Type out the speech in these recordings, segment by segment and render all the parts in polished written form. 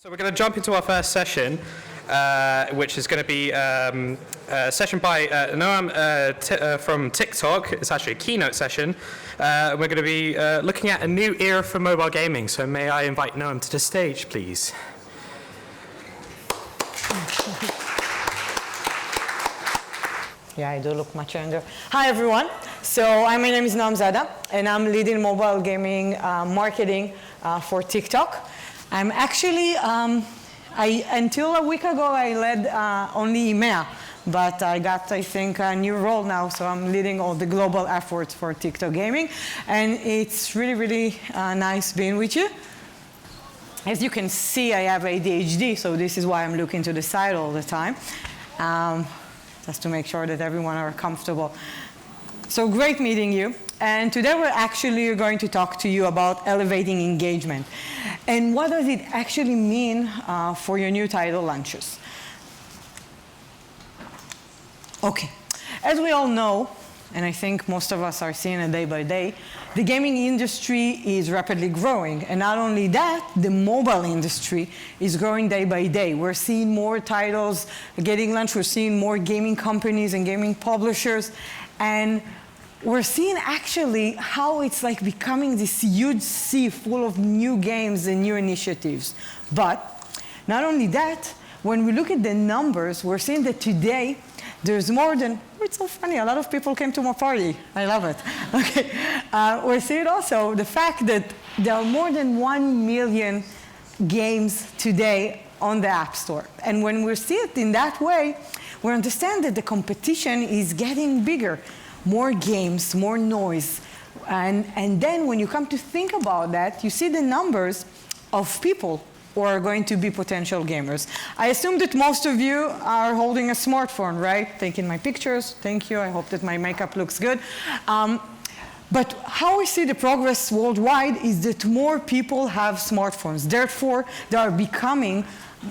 So we're going to jump into our first session, which is going to be a session by Noam from TikTok. It's actually a keynote session. We're going to be looking at a new era for mobile gaming. So may I invite Noam to the stage, please? Yeah, I do look much younger. Hi, everyone. So my name is Noam Zada, and I'm leading mobile gaming marketing for TikTok. I'm actually, until a week ago, I led only EMEA, but I got, I think, a new role now, so I'm leading all the global efforts for TikTok gaming, and it's really, really nice being with you. As you can see, I have ADHD, so this is why I'm looking to the side all the time, just to make sure that everyone are comfortable. So great meeting you. And today we're actually going to talk to you about elevating engagement. And what does it actually mean for your new title launches? Okay, as we all know, and I think most of us are seeing it day by day, the gaming industry is rapidly growing. And not only that, the mobile industry is growing day by day. We're seeing more titles getting launched. We're seeing more gaming companies and gaming publishers. And we're seeing actually how it's like becoming this huge sea full of new games and new initiatives. But not only that, when we look at the numbers, we're seeing that today there's more than, it's so funny, a lot of people came to my party. I love it. Okay. We're seeing also the fact that there are more than 1 million games today on the App Store. And when we see it in that way, we understand that the competition is getting bigger. More games, more noise. And then when you come to think about that, you see the numbers of people who are going to be potential gamers. I assume that most of you are holding a smartphone, right? Taking my pictures, thank you. I hope that my makeup looks good. But how we see the progress worldwide is that more people have smartphones. Therefore, they are becoming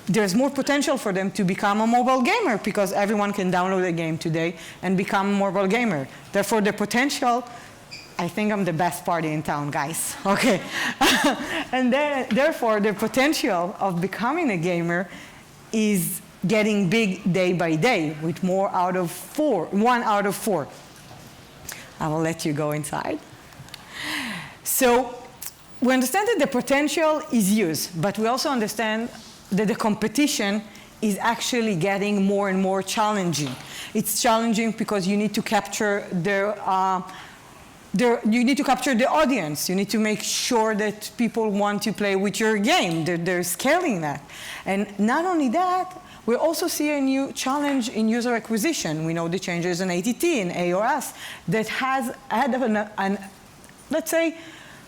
there's more potential for them to become a mobile gamer because everyone can download a game today and become a mobile gamer. Therefore, the potential, I think I'm the best party in town, guys. Okay. And then, therefore, the potential of becoming a gamer is getting big day by day with one out of four. I will let you go inside. So we understand that the potential is used, but we also understand that the competition is actually getting more and more challenging. It's challenging because you need to capture the audience. You need to make sure that people want to play with your game. They're scaling that. And not only that, we also see a new challenge in user acquisition. We know the changes in ATT and AOS that has had let's say,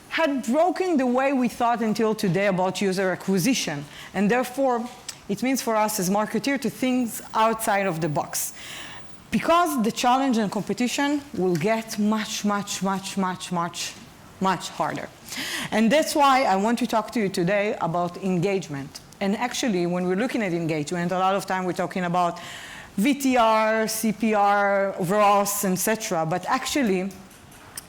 had broken the way we thought until today about user acquisition. And therefore, it means for us as marketers to think outside of the box. Because the challenge and competition will get much, much, much, much, much, much harder. And that's why I want to talk to you today about engagement. And actually, when we're looking at engagement, a lot of time we're talking about VTR, CPR, ROS, etc. But actually,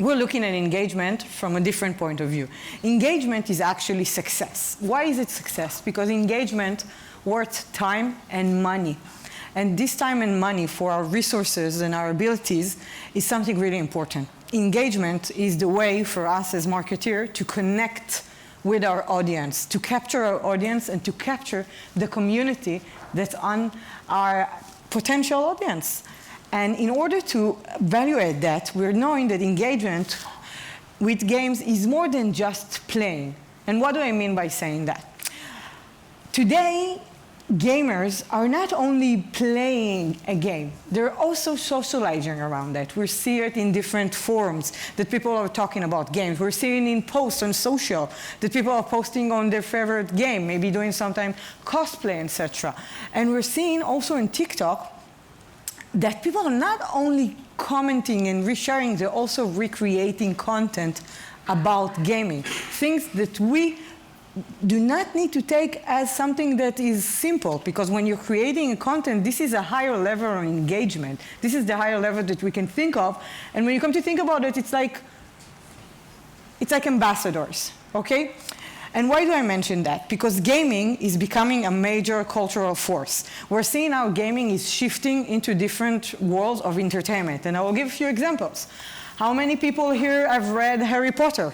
we're looking at engagement from a different point of view. Engagement is actually success. Why is it success? Because engagement worth time and money. And this time and money for our resources and our abilities is something really important. Engagement is the way for us as marketers to connect with our audience, to capture our audience and to capture the community that's on our potential audience. And in order to evaluate that, we're knowing that engagement with games is more than just playing. And what do I mean by saying that? Today, gamers are not only playing a game, they're also socializing around that. We see it in different forums that people are talking about games. We're seeing in posts on social that people are posting on their favorite game, maybe doing sometimes cosplay, etc. And we're seeing also in TikTok that people are not only commenting and resharing, they're also recreating content about gaming. Things that we do not need to take as something that is simple, because when you're creating content, this is a higher level of engagement. This is the higher level that we can think of. And when you come to think about it, it's like ambassadors, okay? And why do I mention that? Because gaming is becoming a major cultural force. We're seeing how gaming is shifting into different worlds of entertainment. And I will give a few examples. How many people here have read Harry Potter?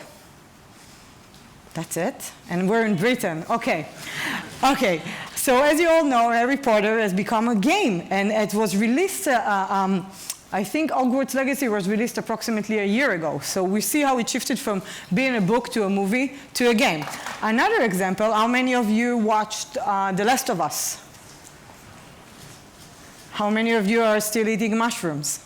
That's it? And we're in Britain. Okay. Okay. So as you all know, Harry Potter has become a game. And it was released, I think Hogwarts Legacy was released approximately a year ago. So we see how it shifted from being a book to a movie to a game. Another example, how many of you watched The Last of Us? How many of you are still eating mushrooms?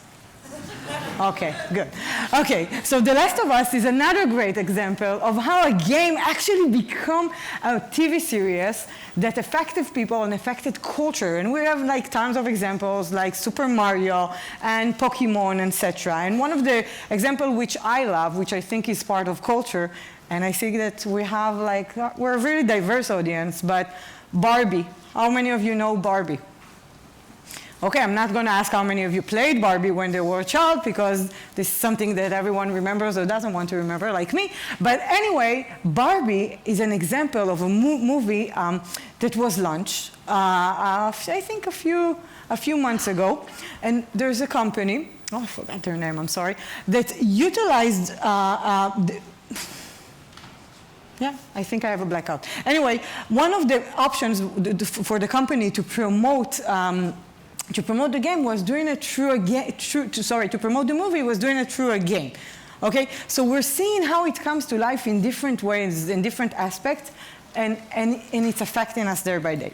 Okay, good. Okay, so The Last of Us is another great example of how a game actually become a TV series that affected people and affected culture. And we have like tons of examples like Super Mario and Pokemon, etc. And one of the examples which I love, which I think is part of culture, and I think that we have like, we're a very diverse audience, but Barbie. How many of you know Barbie? Okay, I'm not going to ask how many of you played Barbie when they were a child, because this is something that everyone remembers or doesn't want to remember, like me. But anyway, Barbie is an example of a movie that was launched, I think a few months ago. And there's a company, oh, I forgot their name, I'm sorry, that utilized yeah, I think I have a blackout. Anyway, one of the options for the company to promote the game was doing it through a game. To promote the movie was doing it through a game. Okay, so we're seeing how it comes to life in different ways, in different aspects, and it's affecting us day by day.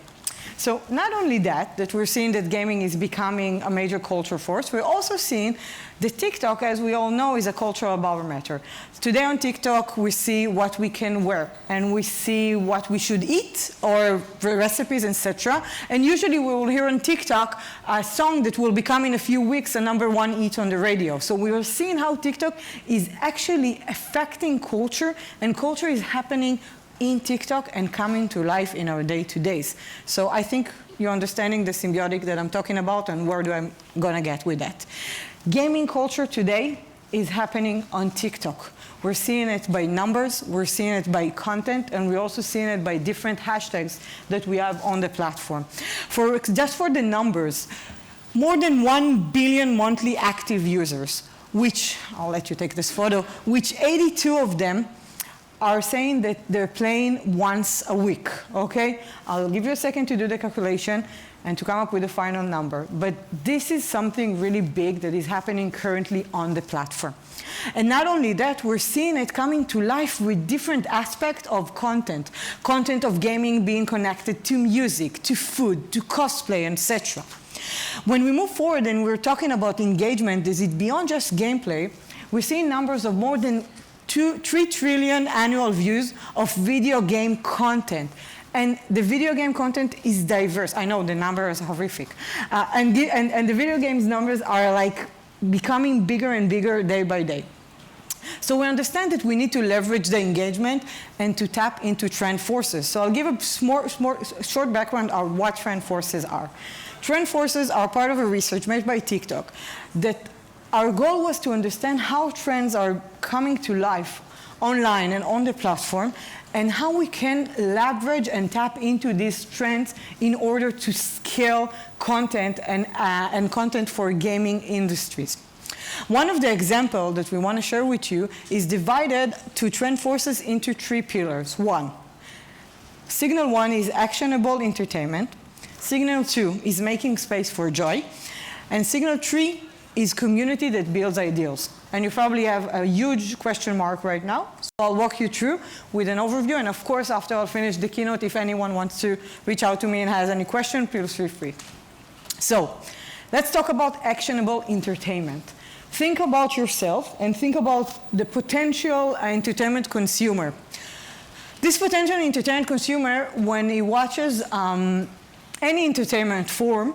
So not only that we're seeing that gaming is becoming a major culture force, we're also seeing that TikTok, as we all know, is a cultural barometer. Today on TikTok, we see what we can wear, and we see what we should eat, or recipes, etc. And usually we will hear on TikTok a song that will become in a few weeks a #1 hit on the radio. So we are seeing how TikTok is actually affecting culture, and culture is happening in TikTok and coming to life in our day-to-days. So I think you're understanding the symbiotic that I'm talking about and where I'm gonna get with that. Gaming culture today is happening on TikTok. We're seeing it by numbers, we're seeing it by content, and we're also seeing it by different hashtags that we have on the platform. Just for the numbers, more than 1 billion monthly active users, which, I'll let you take this photo, which 82 of them are saying that they're playing once a week, okay? I'll give you a second to do the calculation and to come up with a final number. But this is something really big that is happening currently on the platform. And not only that, we're seeing it coming to life with different aspects of content. Content of gaming being connected to music, to food, to cosplay, etc. When we move forward and we're talking about engagement, is it beyond just gameplay? We're seeing numbers of more than 3 trillion annual views of video game content. And the video game content is diverse. I know the number is horrific. And the video games numbers are like becoming bigger and bigger day by day. So we understand that we need to leverage the engagement and to tap into trend forces. So I'll give a short background on what trend forces are. Trend forces are part of a research made by TikTok that our goal was to understand how trends are coming to life online and on the platform, and how we can leverage and tap into these trends in order to scale content and content for gaming industries. One of the examples that we want to share with you is divided to trend forces into 3 pillars. Signal 1 is actionable entertainment. Signal 2 is making space for joy. And signal 3 is community that builds ideals. And you probably have a huge question mark right now. So I'll walk you through with an overview. And of course, after I'll finish the keynote, if anyone wants to reach out to me and has any question, please feel free. So let's talk about actionable entertainment. Think about yourself and think about the potential entertainment consumer. This potential entertainment consumer, when he watches any entertainment form,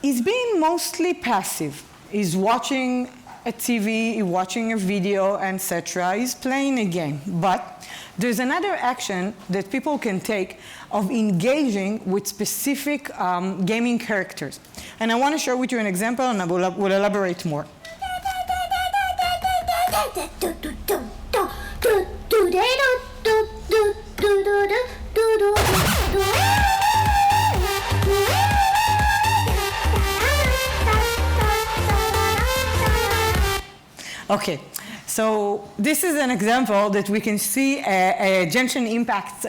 is being mostly passive. He's watching a TV, he's watching a video, etc. He's playing a game. But there's another action that people can take of engaging with specific gaming characters. And I want to share with you an example, and I will elaborate more. Okay, so this is an example that we can see a Genshin Impact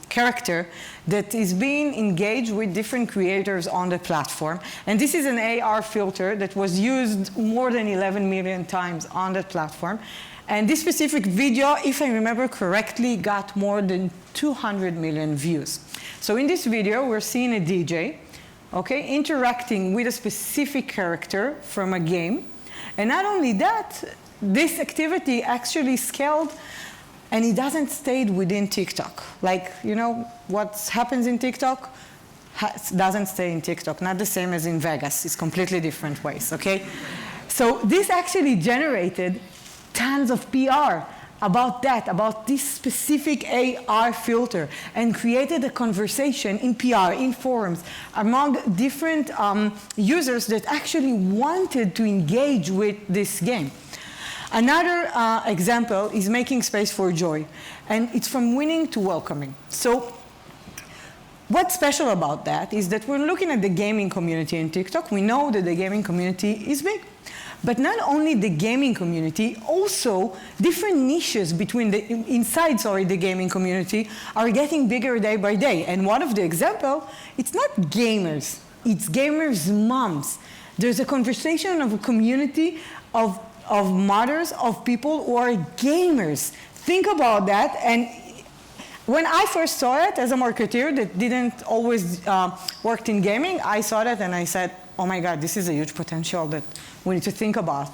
character that is being engaged with different creators on the platform. And this is an AR filter that was used more than 11 million times on that platform. And this specific video, if I remember correctly, got more than 200 million views. So in this video, we're seeing a DJ, okay, interacting with a specific character from a game. And not only that, this activity actually scaled, and it doesn't stay within TikTok. Like, you know, what happens in TikTok doesn't stay in TikTok. Not the same as in Vegas. It's completely different ways, okay? So this actually generated tons of PR about that, about this specific AR filter, and created a conversation in PR, in forums, among different users that actually wanted to engage with this game. Another example is making space for joy, and it's from winning to welcoming. So what's special about that is that we're looking at the gaming community in TikTok. We know that the gaming community is big. But not only the gaming community, also different niches inside the gaming community are getting bigger day by day. And one of the examples, it's not gamers, it's gamers' moms. There's a conversation of a community of mothers, of people who are gamers. Think about that. And when I first saw it as a marketer that didn't always work in gaming, I saw that and I said, oh my God, this is a huge potential that we need to think about.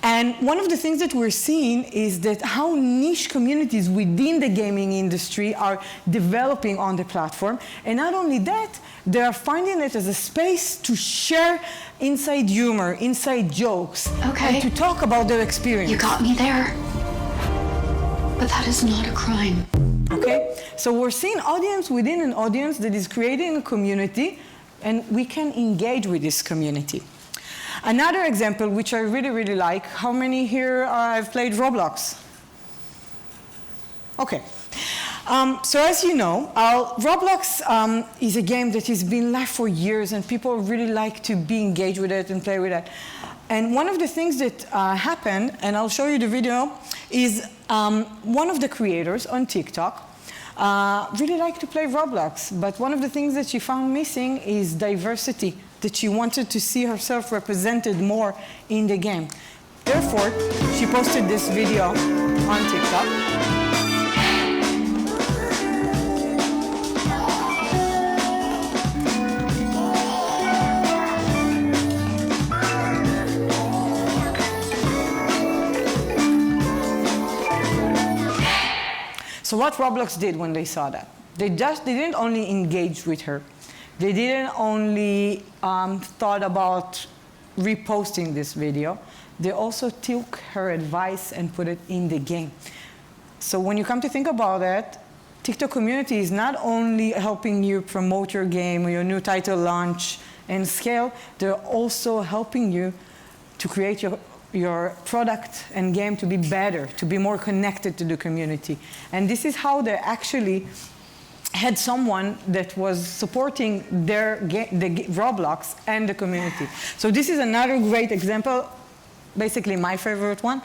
And one of the things that we're seeing is that how niche communities within the gaming industry are developing on the platform. And not only that, they are finding it as a space to share inside humor, inside jokes, Okay. and to talk about their experience. You got me there. But that is not a crime. Okay? So we're seeing audience within an audience that is creating a community, and we can engage with this community. Another example, which I really, really like, how many here have played Roblox? Okay. So as you know, Roblox is a game that has been live for years, and people really like to be engaged with it and play with it. And one of the things that happened, and I'll show you the video, is one of the creators on TikTok really liked to play Roblox, but one of the things that she found missing is diversity, that she wanted to see herself represented more in the game. Therefore, she posted this video on TikTok. So what Roblox did when they saw that, they didn't only engage with her. They didn't only thought about reposting this video. They also took her advice and put it in the game. So when you come to think about it, TikTok community is not only helping you promote your game or your new title launch and scale, they're also helping you to create your product and game to be better, to be more connected to the community. And this is how they actually had someone that was supporting the Roblox and the community. So this is another great example, basically my favorite one.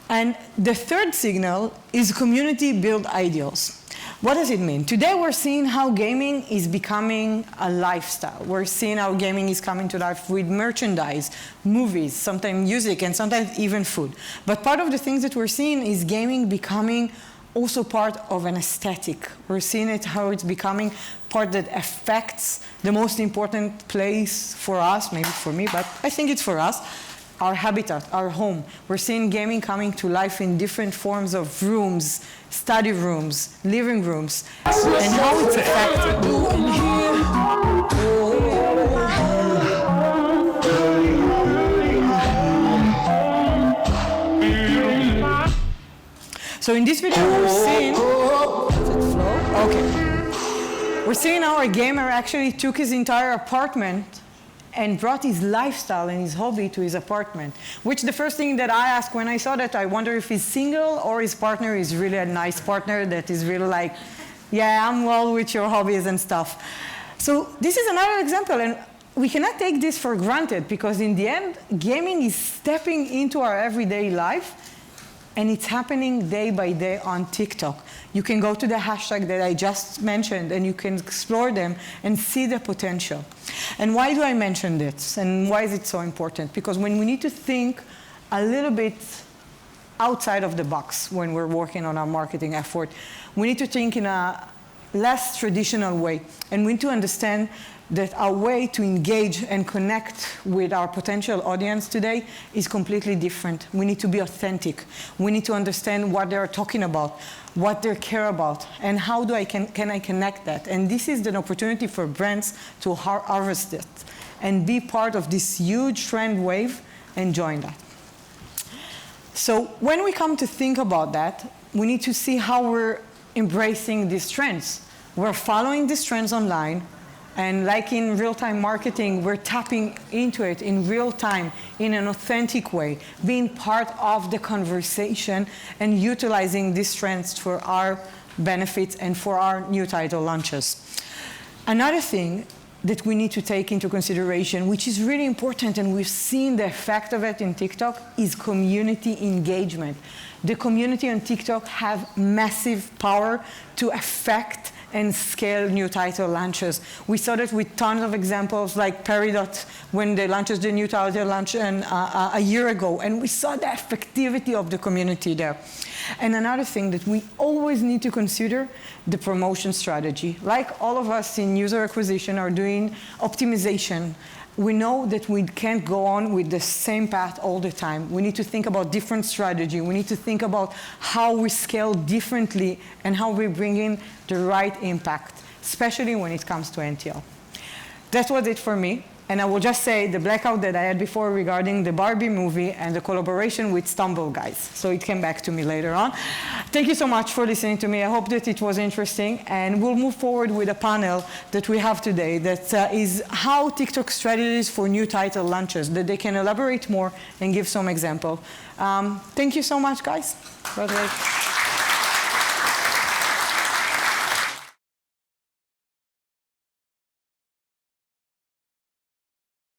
And the third signal is community-built ideals. What does it mean? Today we're seeing how gaming is becoming a lifestyle. We're seeing how gaming is coming to life with merchandise, movies, sometimes music, and sometimes even food. But part of the things that we're seeing is gaming becoming also part of an aesthetic. We're seeing it how it's becoming part that affects the most important place for us, maybe for me, but I think it's for us, our habitat, our home. We're seeing gaming coming to life in different forms of rooms, study rooms, living rooms, and how it's affecting. So in this video, we're seeing, does it flow? Okay. We're seeing how a gamer actually took his entire apartment and brought his lifestyle and his hobby to his apartment, which the first thing that I asked when I saw that, I wonder if he's single or his partner is really a nice partner that is really like, yeah, I'm well with your hobbies and stuff. So this is another example, and we cannot take this for granted because in the end, gaming is stepping into our everyday life, and it's happening day by day on TikTok. You can go to the hashtag that I just mentioned, and you can explore them and see the potential. And why do I mention this? And why is it so important? Because when we need to think a little bit outside of the box when we're working on our marketing effort, we need to think in a less traditional way. And we need to understand that our way to engage and connect with our potential audience today is completely different. We need to be authentic. We need to understand what they're talking about, what they care about, and how can I connect that. And this is an opportunity for brands to harvest it and be part of this huge trend wave and join that. So when we come to think about that, we need to see how we're embracing these trends. We're following these trends online, and like in real-time marketing, we're tapping into it in real time, in an authentic way, being part of the conversation and utilizing these trends for our benefits and for our new title launches. Another thing that we need to take into consideration, which is really important, and we've seen the effect of it in TikTok, is community engagement. The community on TikTok have massive power to affect and scale new title launches. We saw that with tons of examples like Peridot when they launched the new title launch a year ago, and we saw the effectivity of the community there. And another thing that we always need to consider, the promotion strategy. Like all of us in user acquisition are doing optimization, we know that we can't go on with the same path all the time. We need to think about different strategy. We need to think about how we scale differently and how we bring in the right impact, especially when it comes to NTL. That was it for me. And I will just say the blackout that I had before regarding the Barbie movie and the collaboration with Stumble Guys. So it came back to me later on. Thank you so much for listening to me. I hope that it was interesting. And we'll move forward with a panel that we have today that is how TikTok strategies for new title launches, that they can elaborate more and give some example. Thank you so much, guys. Bye-bye.